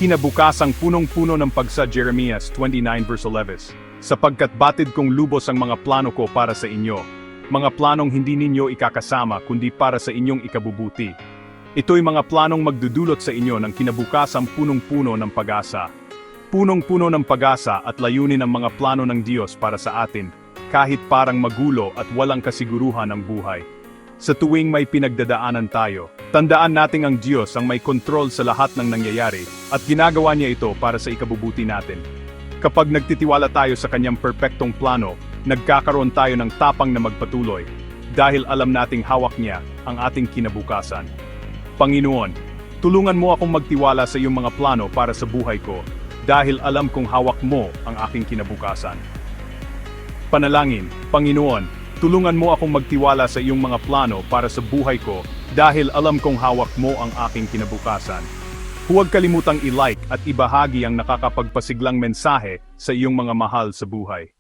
Kinabukasang punong-puno ng pagsa Jeremias 29 verse 11. Sapagkat batid kong lubos ang mga plano ko para sa inyo, mga planong hindi ninyo ikakasama kundi para sa inyong ikabubuti. Ito'y mga planong magdudulot sa inyo ng kinabukasang punong-puno ng pag-asa. Punong-puno ng pag-asa at layunin ang mga plano ng Diyos para sa atin, kahit parang magulo at walang kasiguruhan ang buhay. Sa tuwing may pinagdadaanan tayo, tandaan nating ang Diyos ang may kontrol sa lahat ng nangyayari at ginagawa niya ito para sa ikabubuti natin. Kapag nagtitiwala tayo sa kanyang perpektong plano, nagkakaroon tayo ng tapang na magpatuloy dahil alam nating hawak niya ang ating kinabukasan. Panginoon, tulungan mo akong magtiwala sa iyong mga plano para sa buhay ko dahil alam kong hawak mo ang aking kinabukasan. Panalangin, Panginoon, tulungan mo akong magtiwala sa iyong mga plano para sa buhay ko dahil alam kong hawak mo ang aking kinabukasan. Huwag kalimutang i-like at ibahagi ang nakakapagpasiglang mensahe sa iyong mga mahal sa buhay.